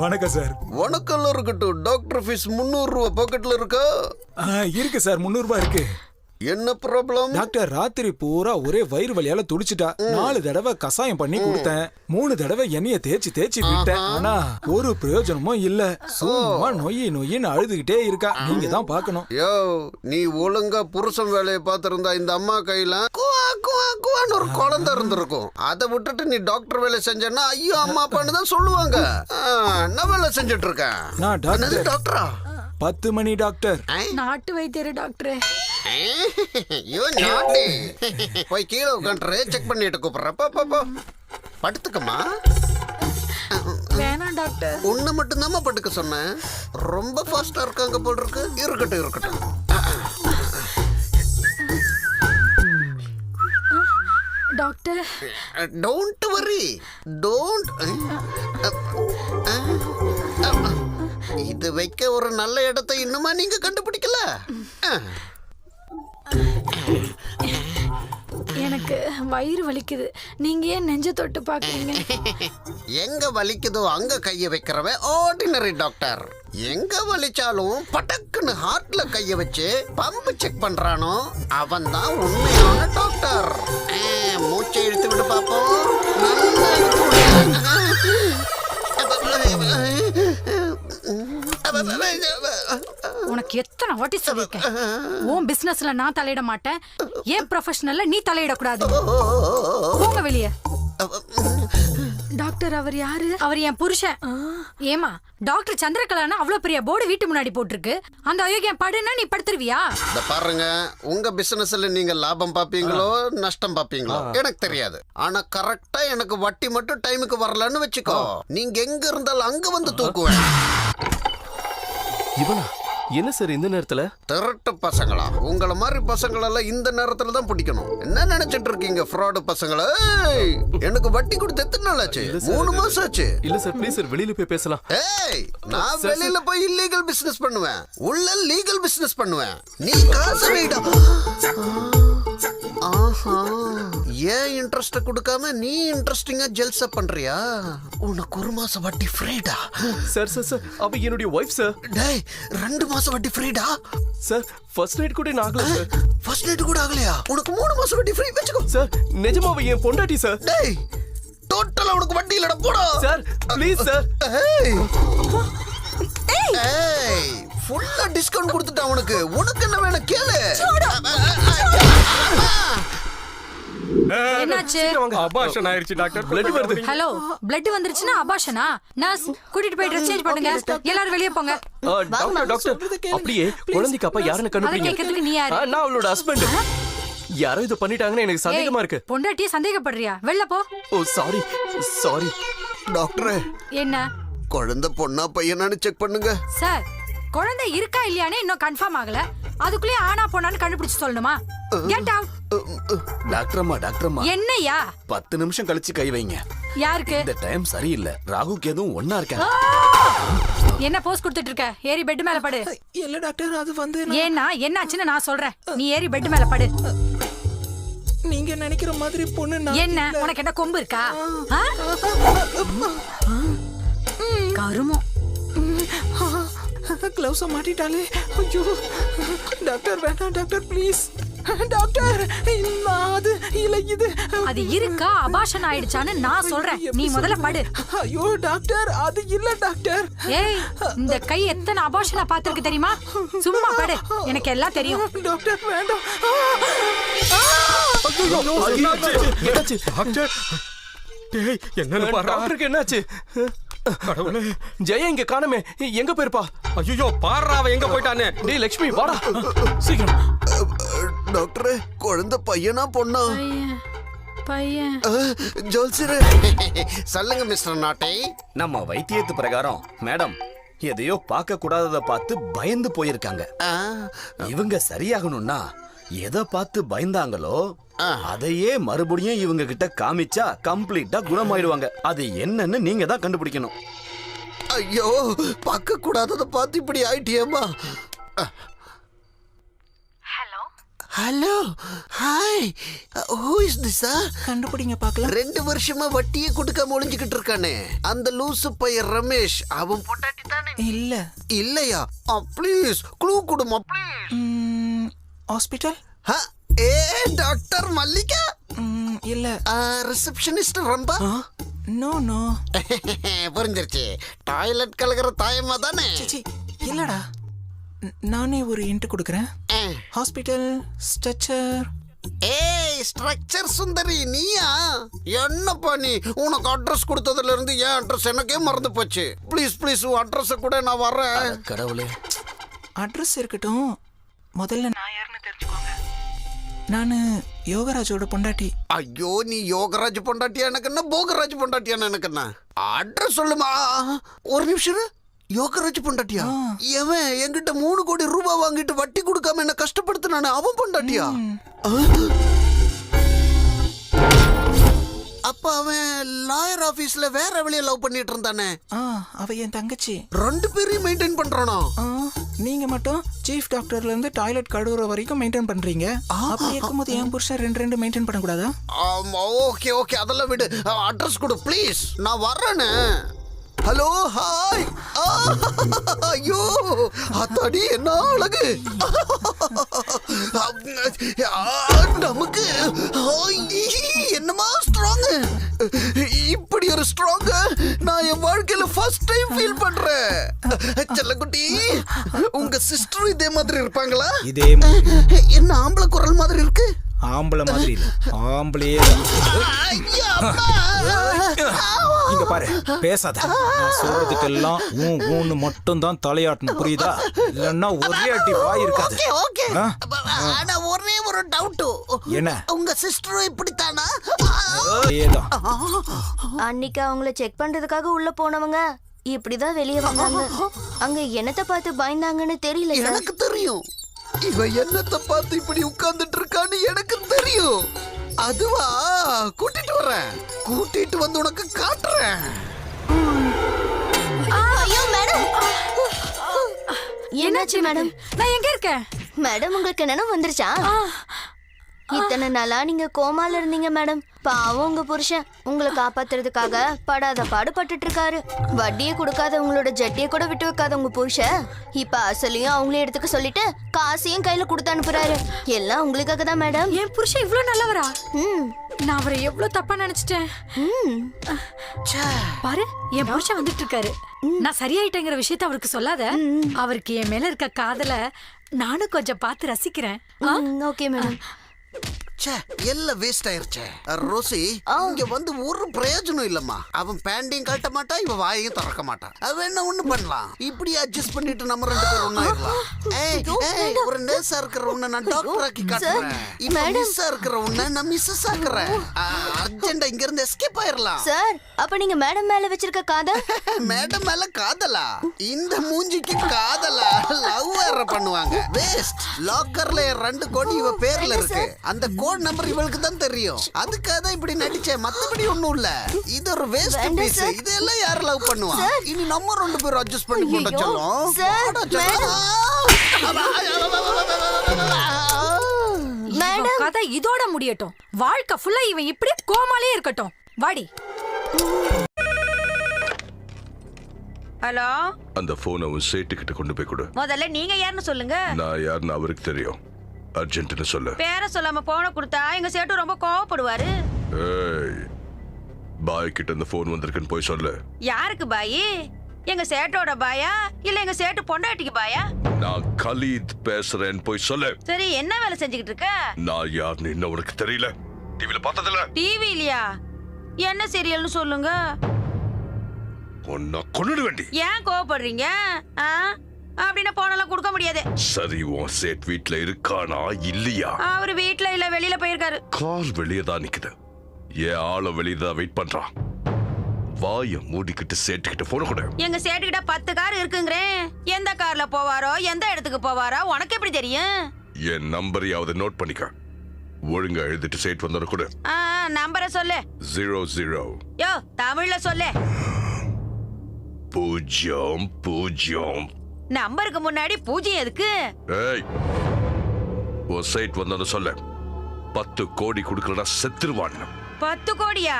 வணக்கம் சார். வணக்கம் இருக்கட்டும். டாக்டர் ஃபீஸ் 300 ரூபா பாக்கெட்ல இருக்கா? இருக்கு சார், 300 ரூபாய் இருக்கு. என்ன ப்ராப்ளம்? டாக்டர் ராத்திரி பூரா ஒரே வயிறு வலியால துடிச்சிட்டா. 4 தடவை கசாயம் பண்ணி கொடுத்தேன். 3 தடவை எண்ணெய தேய்ச்சி விட்டேன். ஆனா ஒரு பிரயோஜனமும் இல்ல. சும்மா நொய்யின்னு அழுதுகிட்டே இருக்கா. நீங்க தான் பாக்கணும். யோ, நீ ஒழுங்கா புருஷன் வேலையை பார்த்திருந்தா இந்த அம்மா கையில குவான்னு ஒரு குழந்தை இருந்திருக்கும். அதை விட்டுட்டு நீ டாக்டர் வேலை செஞ்சேன்னா ஐயோ அம்மா அப்பான்னு தான் சொல்லுவாங்க. நான் வேலை செஞ்சுட்டு இருக்கேன். நான் டாக்டரா? 10 மணி டாக்டர். நாட்டு வைத்தியர் டாக்டர். போய் கீழே உட்காந்து செக் பண்ணிட்டு கூப்பிடுறப்ப படுத்துக்கமா. வேணாம் டாக்டர். ஒண்ணு மட்டும்தாம்மா படுக்க சொன்னேன். ரொம்ப ஃபாஸ்டா இருக்காங்க போல் இருக்கு. இருக்கட்டும். Doctor don't worry. இது வைக்க ஒரு நல்ல இடத்தை இன்னுமா நீங்க கண்டுபிடிக்கல? எனக்கு வயிறு வலிக்குது. நீங்க ஏன் நெஞ்ச தொட்டு பாக்குறீங்க? எங்க வலிக்குதோ அங்க கைய வைக்கிறவன் ஆர்டினரி டாக்டர். எங்க வலிச்சாலும் பட்டக்குன்னு ஹார்ட்ல கைய வச்சு பம்பு செக் பண்றானோ அவன் தான் உண்மையான டாக்டர். மூச்சை இழுத்து விடு பாப்போம். நல்லா இழுத்து விடு. உனக்கு எத்தனை வாட்டி சொல்லிருக்கேன், உன் பிசினஸ்ல நான் தலையிட மாட்டேன், ஏன் ப்ரொஃபஷனல்ல நீ தலையிடக்கூடாது. போங்க வெளியே. டாக்டர் அவர் யாரு? அவர் என் புருஷன். ஏமா டாக்டர் சந்திரகலானா அவ்வளவு பெரிய போர்டு வீட்டு முன்னாடி போட்டிருக்கு. அந்த அயோக்கியம் படுனா நீ படுத்துருவியா? இத பாருங்க, உங்க பிசினஸ்ல நீங்க லாபம் பாப்பீங்களோ நஷ்டம் பாப்பீங்களோ எனக்கு தெரியாது. ஆனா கரெக்டா எனக்கு வட்டி மட்டும் டைமுக்கு வரலன்னு வச்சுக்கோ, நீங்க எங்க இருந்தாலும் அங்க வந்து தூக்குவேன். இவனா? என்ன சார் இந்த நேரத்துல? திருட்டு பசங்களா? உங்கள மாதிரி பசங்களெல்லாம் இந்த நேரத்துல தான் பிடிக்கணும். என்ன நினைச்சிட்டு இருக்கீங்க ஃப்ராடு பசங்களா? எனக்கு வட்டி கொடுத்து எத்தனை நாள் ஆச்சு? 3 மாசம் ஆச்சு. இல்ல சார், ப்ளீஸ் சார், வெளியில போய் பேசலாம். நான் வெளியில போய் இல்லீகல் பிசினஸ் பண்ணுவேன், உள்ள லீகல் பிசினஸ் பண்ணுவேன். நீ காசு வைடா. ஆஹா, ஏன் இன்ட்ரெஸ்ட் கொடுக்காம நீ இன்ட்ரெஸ்டிங்கா ஜெல்ஸ் பண்றியா? உனக்கு 1 மாசம் வட்டி ஃப்ரீடா. சார் அவ என்னுடைய வைஃப் சார். டேய், 2 மாசம் வட்டி ஃப்ரீடா. சார் ஃபர்ஸ்ட் நைட் கூட நான் ஆகல சார். ஃபர்ஸ்ட் நைட் கூட ஆகலையா? உனக்கு 3 மாசம் வட்டி ஃப்ரீ வெச்சுக்கோ. சார் நிஜமாவே என் பொண்டாட்டி சார். டேய், டோட்டலா உனக்கு வட்டி இல்லடா, போடா. Sir please sir. ஏய், ஃபுல்லா டிஸ்கவுண்ட் கொடுத்துட்டா உனக்கு. உனக்கு என்ன வேணும் கேளு. என்னாச்சு? அபார்ஷன் ஆயிருச்சு டாக்டர். பிளட் வருது. ஹலோ, பிளட் வந்துருச்சுன்னா அபார்ஷனா? நர்ஸ் கூட்டிட்டு போய் ட்ரெஸ் சேஞ்ச் பண்ணுங்க. எல்லாரும் வெளியே போங்க. டாக்டர் அப்படியே குழந்தைக்கு அப்பா யாருன்னு அத கண்டுபிடிங்க. கேக்குறதுக்கு நீ யாரு? நான் அவளோட ஹஸ்பண்ட். யாரோ இது பண்ணிட்டாங்கன்னு எனக்கு சந்தேகமா இருக்கு. பொண்டாட்டியே சந்தேகப்படுறியா? வெளில போ. ஓ சாரி. டாக்டர், என்ன குழந்தை பொண்ணா பையனான்னு செக் பண்ணுங்க. சார், குழந்தை இருக்கா இல்லையானே இன்னும் கன்ஃபார்ம் ஆகல. அதுக்குள்ளே ஆனா போனான்னு கண்டுபிடிச்சு சொல்லணுமா? Get out. டாக்டர்மா என்னையா? 10 நிமிஷம் கழிச்சு கை வைங்க. யாருக்கு? இந்த டைம் சரியில்லை. ராகுக்கு எதுவும் ஒண்ணா இருக்கா? என்ன போஸ் கொடுத்துட்டு இருக்க? ஏறி பெட் மேல படு. இல்ல டாக்டர், அது வந்து ஏன்னா என்னாச்சுன்னு நான் சொல்றேன். நீ ஏறி பெட் மேல படு. நீங்க நினைக்கிற மாதிரி பொண்ணு என்ன? உனக்கு என்ன கொம்பு இருக்கா? கருமம். கிளவுஸ மாட்டிட்டாலே. ஐயோ டாக்டர், வேண்டாம் டாக்டர், ப்ளீஸ் டாக்டர். அது இல்ல, இது அது இருக்கா அபார்ஷன் ஆயிடுச்சான்னு நான் சொல்றேன். நீ முதல்ல படு. ஐயோ டாக்டர், அது இல்ல டாக்டர். ஏய், இந்த கை எத்தனை அபார்ஷனா பாத்துருக்கு தெரியுமா? சும்மா படு, எனக்கு எல்லாம் தெரியும். டாக்டர் வேண்டாம். என்னாச்சு டாக்டர், டேய் என்னன்னு பாரு. டாக்டருக்கு என்னாச்சு? கடவுளே, ஜெயா இங்க காணமே. எங்க போயிருப்பா? ஐயோ பாருடா, அவ எங்க போயிட்டானே. டேய் லட்சுமி வாடா சீக்கிரம். டாக்டர், குழந்தை பையனா பொண்ணா? பையன். ஜோல்சிரே சொல்லுங்க மிஸ்டர் நாட்டை. நம்ம வைத்தியத்து பிரகாரம் மேடம் எதையோ பார்க்க கூடாததை பார்த்து பயந்து போயிருக்காங்க. இவங்க சரியாகணும்னா எதை பார்த்து பயந்தாங்களோ அதையே மறுபடியும் இவங்க கிட்ட காமிச்சா கம்ப்ளீட்டா குணமாயிடுவாங்க. அது என்னன்னு நீங்க தான் கண்டுபிடிக்கணும். ஐயோ, பார்க்க கூடாததை பார்த்து இப்படி ஆயிட்டியேமா. Hello hi who is this கண்டுபிடிங்க பார்க்கலாம். 2 வருஷமா வட்டியே கொடுக்காம ஒளிஞ்சுக்கிட்டு இருக்கானே அந்த லூசு பையன் ரமேஷ். அவன் பொண்டாட்டி தானே? இல்ல. இல்லையா? ப்ளீஸ் க்ளூ கொடுமா ப்ளீஸ். ஹாஸ்பிட்டல்? ஏ டாக்டர் மல்லிகா? இல்ல. ரிசப்ஷனிஸ்ட் ரம்பா? No no. புரிஞ்சிருச்சு. டாய்லெட் கலக்கிற தாயம்மா தானே? சிச்சி இல்லடா. நானே ஒரு இன்ட் கொடுக்குறேன். Hospital stretcher. ஏய் ஸ்ட்ரக்சர் சுந்தரி நீயா? என்னப்பா நீ? உனக்கு அட்ரஸ் கொடுத்ததுல இருந்து என் அட்ரஸ் எனக்கே மறந்து போச்சு. ப்ளீஸ் ப்ளீஸ் உன் அட்ரஸ் கூட நான் வர்றேன். கடவுளே. அட்ரஸ் இருக்கட்டும், முதல்ல நான் யாருன்னு தெரிஞ்சுக்கோங்க. நான் யோகராஜோட பொண்டாட்டி. ஐயோ நீ யோகராஜ் பொண்டாட்டியா எனக்கு என்ன, போகராஜ் பொண்டாட்டியா எனக்கு என்ன? அட்ரஸ் சொல்லுமா. ஒரு நிமிஷம். யோகராஜ் பொண்டாட்டியா? எவன் என்கிட்ட 3 கோடி ரூபாய் வாங்கிட்டு வட்டி கொடுக்காம என்ன கஷ்டப்படுத்தினானே அவன் பொண்டாட்டியா? அப்ப அவன் லாயர் ஆபீஸ்ல வேற வழிய லவ் பண்ணிட்டு இருந்தானே. அவ என் தங்கச்சி. 2 பேரையும் மெயின்டைன் பண்றானா? நீங்க மட்டும் சீஃப் டாக்டர்ல இருந்து டாய்லெட் கழுவுற வரைக்கும் மெயின்டைன் பண்றீங்க. அப்படி இருக்கும்போது என் புருஷன் 2 மெயின்டைன் பண்ணக்கூடாதா? ஓகே ஓகே அதெல்லாம் விடு. அட்ரஸ் கொடு ப்ளீஸ், நான் வர்றேனே. Hello hi. ஐயோ அத்தாடி என்ன அழகு. நமக்கு என்னமா ஸ்ட்ராங். இப்படி ஒரு ஸ்ட்ராங் நான் என் வாழ்க்கையில ஃபர்ஸ்ட் டைம் ஃபீல் பண்றேன். செல்லக்குட்டி உங்க சிஸ்டர் இதே மாதிரி இருப்பாங்களா? இதே என்ன ஆம்பளை குரல் மாதிரி இருக்கு? ஆம்பளை மாதிரி இல்ல, ஆம்பளையே. இங்க பாரு, பேசாத. நான் சொல்றதுக்கெல்லாம் ஊன்னு மட்டும் தான் தலையாட்டணும், புரியுதா? இல்லன்னா ஒரே அடி வாய் இருக்காது. ஓகே ஆனா ஒரே ஒரு டவுட். என்ன? உங்க சிஸ்டர் இப்படித்தானா? ஏதான் அன்னைக்கு அவங்கள செக் பண்றதுக்காக உள்ள போனவங்க இப்படிதான் வெளியே வந்தாங்க. அங்க என்னத்தை பார்த்து பயந்தாங்கன்னு தெரியல சார். எனக்கு தெரியும். இவ என்னத்தை பார்த்து இப்படி உட்கார்ந்துட்டு இருக்கான்னு எனக்கு தெரியும். அதுவா கூட்டிட்டு வரேன். கூட்டிட்டு வந்து உனக்கு காட்டுறேன். ஐயோ மேடம். என்னாச்சு மேடம்? நான் எங்க இருக்கேன்? மேடம் உங்களுக்கு நினைவு வந்துருச்சா? இத்தனை நாளா நீங்க கோமால இருந்தீங்க மேடம். பாவம் உங்க புருஷன் உங்களை காப்பாத்துறதுக்காக படாத பாடுபட்டுட்டு இருக்காரு. வட்டியை கொடுக்காத உங்களோட ஜட்டியை கூட விட்டு வைக்காத உங்க புருஷன் இப்ப அசலையும் அவங்களே எடுத்துக்க சொல்லிட்டு காசையும் கையில கொடுத்து அனுப்புறாரு. எல்லாம் உங்களுக்காக தான் மேடம். என் புருஷன் இவ்வளவு நல்லவரா? நான் அவரை எவ்வளவு தப்பா நினைச்சிட்டேன். பாரு என் புருஷன் வந்துட்டு இருக்காரு. நான் சரியாயிட்டேங்கிற விஷயத்த அவருக்கு சொல்லாத. அவருக்கு என் மேல இருக்க காதல நானும் கொஞ்சம் பார்த்து ரசிக்கிறேன். Okay madam. எல்லாம் வேஸ்ட் ஆயிருச்சே. ரோசி இங்க வந்து ஒரு பிரயோஜனம் இல்லம்மா. அவன் பேண்டையும் கட்ட மாட்டான், இவன் வாயையும் திறக்க மாட்டான். அவன் என்ன ஒண்ணு பண்ணலாம், இப்படி அட்ஜஸ்ட் பண்ணிட்டு நம்ம 2 பேரும் ஒண்ணாயிரலாம். ஒரு நர்ஸா இருக்கிற உன்னை நான் டாக்டர் ஆக்கி காட்டுறேன். இப்ப மிஸ்ஸா இருக்கிற உன்னை நான் மிஸ்ஸஸ் ஆக்குறேன். அர்ஜென்டா இங்க இருந்து எஸ்கேப் ஆயிரலாம். சார் அப்ப நீங்க மேடம் மேல வச்சிருக்க காதல்? மேடம் மேல காதலா? இந்த மூஞ்சிக்கு காதலா? லவ் வேற பண்ணுவாங்க. வேஸ்ட். லாக்கர்ல 2 கோடி இவ பேர்ல இருக்கு. அந்த கோட் நம்பர் இவளுக்கு தான் தெரியும். அதுக்காக தான் இப்படி நடிச்சேன், மத்தபடி ஒண்ணும் இல்ல. இது ஒரு வேஸ்ட் பீஸ். இதெல்லாம் யார் லவ் பண்ணுவா? இனி நம்ம 2 பேரும் அட்ஜஸ்ட் பண்ணி கொண்டு செல்லும். மேடம் கதை இதோட முடியட்டும். வாழ்க்கை ஃபுல்லா இவன் இப்படி கோமாலே இருக்கட்டும். வாடி. ஹலோ, அந்த போன் அவன் சேட்டுக்கிட்ட கொண்டு போய் கொடு. முதல்ல நீங்க யாருன்னு சொல்லுங்க. நான் யாருன்னு அவருக்கு தெரியும். அர்ஜென்ட்னு சொல்லு. பேரை சொல்லாம போன கொடுத்தா எங்க சேட்டு ரொம்ப கோவப்படுவாரு. ஏய், பாய் கிட்ட இந்த போன் வந்திருக்குன்னு போய் சொல்லு. யாருக்கு பாய்? எங்க சேட்டோட பாயா இல்ல எங்க சேட்டு பொண்டாட்டிக்கு பாயா? நான் கலீத் பேசுறேன்னு போய் சொல்லு. சரி என்ன வேலை செஞ்சுக்கிட்டு இருக்க? நான் யாருன்னு இன்னும் உனக்கு தெரியல. டிவில பார்த்ததில்ல? டிவி இல்லையா? என்ன சீரியல்னு சொல்லுங்க. உன்னை கொன்னுட வேண்டி. ஏன் கோவப்படுறீங்க? அப்படின்னா போனெல்லாம் கொடுக்க முடியாது. சரி, உன் சேட் வீட்ல இருக்கானா இல்லையா? அவரு வீட்ல இல்ல, வெளியில போயிருக்காரு. கார் வெளியே தான் நிக்குது. ஏன் ஆள வெளியே தான் வெயிட் பண்றான். வாய மூடிக்கிட்டு சேட்டுக்கிட்ட போன கூட. எங்க சேட்டுக்கிட்ட 10 கார் இருக்குங்கிறேன். எந்த கார்ல போவாரோ எந்த இடத்துக்கு போவாரோ உனக்கு எப்படி தெரியும்? என் நம்பரையாவது நோட் பண்ணிக்க. ஒழுங்கா எழுதிட்டு சேட் வந்தோட கூட. நம்பரை சொல்லு. 00. யோ தமிழ்ல சொல்லு. 0 0. நம்பருக்கு முன்னாடி 0 எதுக்கு? ஏய், ஒரு சைட் வந்தது சொல்ல 10 கோடி கொடுக்கலனா செத்துருவான். 10 கோடியா?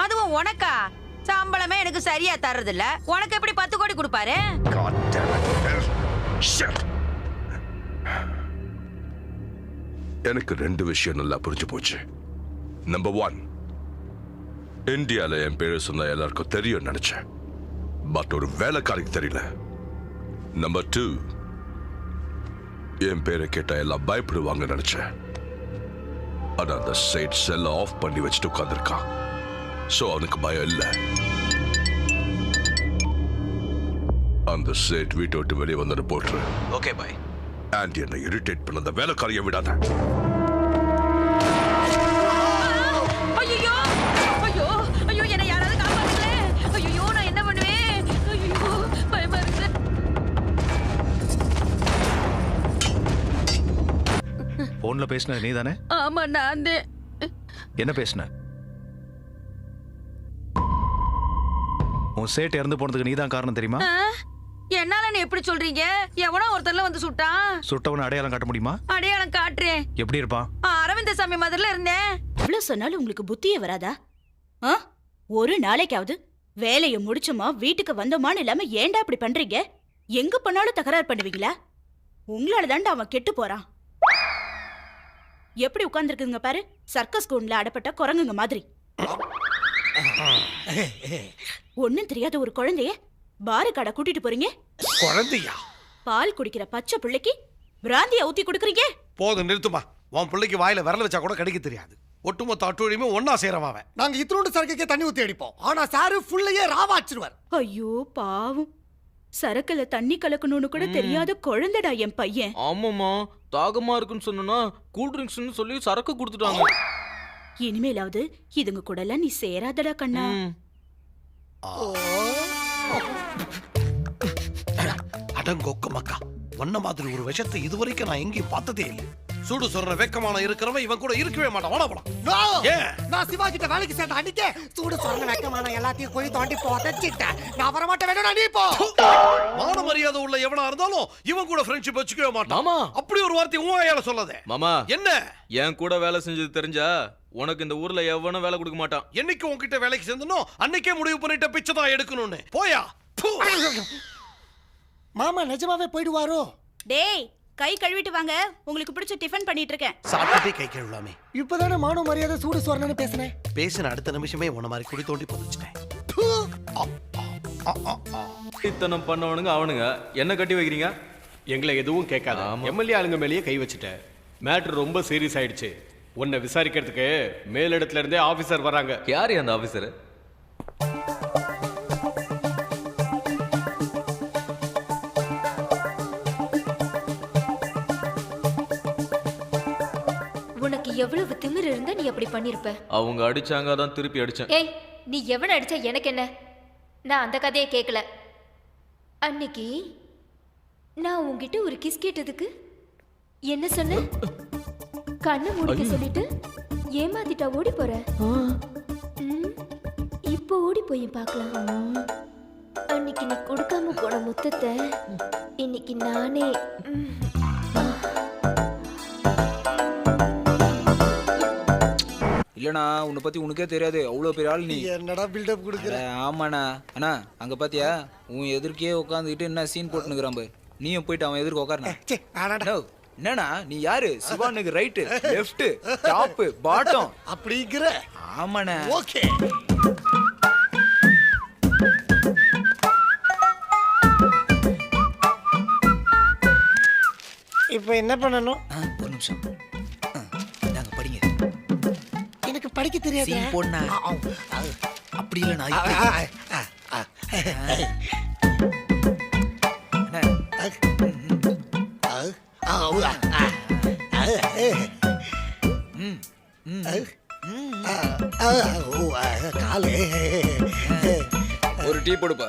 அதுவும் உனக்கா? சம்பளமே எனக்கு சரியா தர்றது இல்ல, உனக்கு எப்படி 10 கோடி கொடுப்பாரு? எனக்கு 2 விஷயம் நல்லா புரிஞ்சு போச்சு. நம்பர் 1, இந்தியால என் பேரு சொன்ன எல்லாருக்கும் தெரியும் நினைச்சேன், பட் ஒரு வேலைக்காரிக்கு தெரியல. நம்பர் 2, என் பேரை கேட்டா எல்லாம் பயப்படுவாங்க நினைச்சேன். ஆனா அந்த சைட் செல்ல ஆஃப் பண்ணி வச்சுட்டு உட்கார்ந்திருக்கான். சோ அவனுக்கு பயம் இல்ல. அந்த சேட் வீட்டை விட்டு வெளியே வந்து போட்டுரு. Okay bye. ஆண்டி என்னை இரிட்டேட் பண்ண அந்த வேலைக்காரியை விடாத. ஐயோ ஐயோ ஐயோ, என்ன யாராவது காப்பாத்துங்களே. ஐயோ நான் என்ன பண்ணுவேன்? ஐயோ பயமா இருக்கு. போன்ல பேசினது நீ தானே? ஆமா நான் தான். என்ன பேசின? உன் சேட் இறந்து போனதுக்கு நீ தான் காரணம் தெரியுமா? என்னால நீ எப்படி சொல்றீங்க? எவனோ ஒருத்தர்ல வந்து சுட்டான். சுட்டவனை அடையாளம் காட்ட முடியுமா? அடையாளம் காட்டுறேன். எப்படி இருப்பான்? அரவிந்த சாமி மாதிரில இருந்தேன். இவ்வளவு சொன்னாலும் உங்களுக்கு புத்தியே வராதா? ஒரு நாளைக்காவது வேலையை முடிச்சோமா வீட்டுக்கு வந்தோமான்னு இல்லாம ஏன்டா இப்படி பண்றீங்க? எங்க பண்ணாலும் தகராறு பண்ணுவீங்களா? உங்களால தாண்டா அவன் கெட்டு போறான். எப்படி உட்கார்ந்துருக்குங்க பாரு, சர்க்கஸ் கூண்ல அடப்பட்ட குரங்குங்க மாதிரி. ஒண்ணும் தெரியாத ஒரு குழந்தைய பாரு கடை கூட்டிட்டு போறீங்க. குழந்தையா? பால் குடிக்கிற பச்சை பிள்ளைக்கு பிராந்திய ஊத்தி கொடுக்குறீங்க. போதும் நிறுத்துமா. உன் பிள்ளைக்கு வாயில விரல வச்சா கூட கடிக்க தெரியாது. ஒட்டுமொத்த அட்டுழியுமே ஒன்னா சேரமாவன். நாங்க இத்தனோண்டு சரக்குக்கே தண்ணி ஊத்தி அடிப்போம், ஆனா சாரு ஃபுல்லையே ராவாச்சிருவார். ஐயோ பாவம், சரக்குல தண்ணி கலக்கணும்னு கூட தெரியாத குழந்தைடா என் பையன். ஆமாமா, தாகமா இருக்குன்னு சொன்னா கூல் ட்ரிங்க்ஸ்னு சொல்லி சரக்கு கொடுத்துட்டாங்க. இனிமேலாவது இதுங்க கூட எல்லாம் நீ சேராதடா கண்ணா. அடங்கொக்க மக்கா, ஒன்ன மாதிரி ஒரு விஷயத்தை இதுவரைக்கும் நான் எங்கேயும் பார்த்ததே இல்லை. சூடு சொல்ற வெக்கமான இருக்கிறவன் இவன் கூட இருக்கவே மாட்டான். வாடா போலாம். நான் சிவா கிட்ட வேலைக்கு சேர்ந்த அன்னைக்கே சூடு சொல்ற வெக்கமான எல்லாத்தையும் போய் தோண்டி போதச்சிட்டேன். நான் வர மாட்டேன், வேணும் நீ போ. மான மரியாதை உள்ள எவனா இருந்தாலும் இவன் கூட ஃப்ரெண்ட்ஷிப் வச்சுக்கவே மாட்டான். மாமா, அப்படி ஒரு வார்த்தை உன் வாயால சொல்லாதே. மாமா, என்ன என் கூட வேலை செஞ்சது தெரிஞ்சா உனக்கு இந்த ஊர்ல எவனும் வேலை கொடுக்க மாட்டான். என்னைக்கு உன்கிட்ட வேலைக்கு சேர்ந்தனோ அன்னைக்கே முடிவு பண்ணிட்ட பிச்சை தான் எடுக்கணும்னு. போயா. மாமா நிஜமாவே போயிடுவாரோ? டேய், கை கழுவிட்டு வாங்க, உங்களுக்கு பிடிச்ச டிஃபன் பண்ணிட்டு இருக்கேன். சாப்பிட்டே கை கழுவலாமே. இப்பதானே மானோ மரியாதை சூடு சொரணன்னு பேசினேன். பேசின அடுத்த நிமிஷமே உன்ன மாதிரி குடி தோண்டி புதைச்சிட்டேன். இத்தனம் பண்ணவனுங்க அவனுங்க என்ன கட்டி வைக்கிறீங்க? எங்களை எதுவும் கேட்காத. எம்எல்ஏ ஆளுங்க மேலேயே கை வச்சுட்ட. மேட்ரு ரொம்ப சீரியஸ் ஆயிடுச்சு. உன்னை விசாரிக்கிறதுக்கு மேலிடத்துல இருந்தே ஆபீசர் வராங்க. யாரு அந்த ஆபீசர்? உனக்கு எவ்வளவு திமிரு இருந்தா நீ அப்படி பண்ணிருப்ப? அவங்க அடிச்சாங்க, தான் திருப்பி அடிச்சேன். ஏய், நீ எவன அடிச்சா எனக்கு என்ன? நான் அந்த கதையை கேட்கல. அன்னைக்கு நான் உன்கிட்ட ஒரு கிஸ் கேட்டதுக்கு என்ன சொன்ன? கண்ணை மூடிக்க சொல்லிட்டு ஏமாத்திட்டா ஓடி போற. இப்போ ஓடி போய் பார்க்கலாம். அன்னைக்கு நீ கொடுக்காம போன முத்தத்தை இன்னைக்கு நானே. இல்லண்ணா, உன்னை பத்தி உனக்கே தெரியாது, அவ்வளவு பெரிய ஆள் நீ. என்னடா பில்டப் கொடுக்குற? ஆமாண்ணா. அண்ணா அங்க பாத்தியா, உன் எதிர்க்கே உட்காந்துக்கிட்டு என்ன சீன் போட்டுனுக்குறான் பாரு. நீயும் போயிட்டு அவன் எதிர்க்க உட்காருண்ணா. என்னண்ணா நீ யாரு? சிவானுக்கு ரைட்டு, லெஃப்ட், டாப், பாட்டம் அப்படிங்கிற? ஆமாண்ணா. ஓகே. இப்போ என்ன பண்ணணும்? ஒரு நிமிஷம், நாங்க படிங்க. எனக்கு படிக்க தெரியாது. சீன் போடுனா அப்படி இல்ல நான் ஒரு டீ போடுப்பா.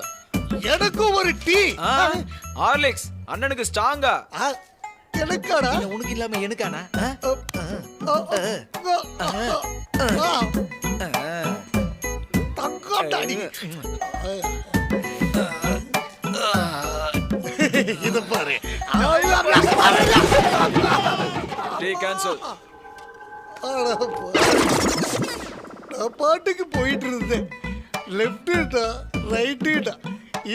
எனக்கும் ஒரு டீ. ஹார்லிக்ஸ் அண்ணனுக்கு ஸ்ட்ராங்கா. எனக்காடா? உனக்கு இல்லாம எனக்கானா? தக்காட்டாடி. இத பாரு. டீ நான் பாட்டுக்கு போயிட்டு இருந்தேன். லெஃப்ட்டுடா ரைட்டுடா,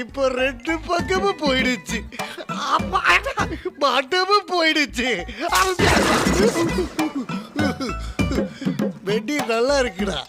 இப்போ ரெண்டு பக்கமும் போயிடுச்சு. மாட்டமும் போயிடுச்சு. வெட்டி நல்லா இருக்குடா.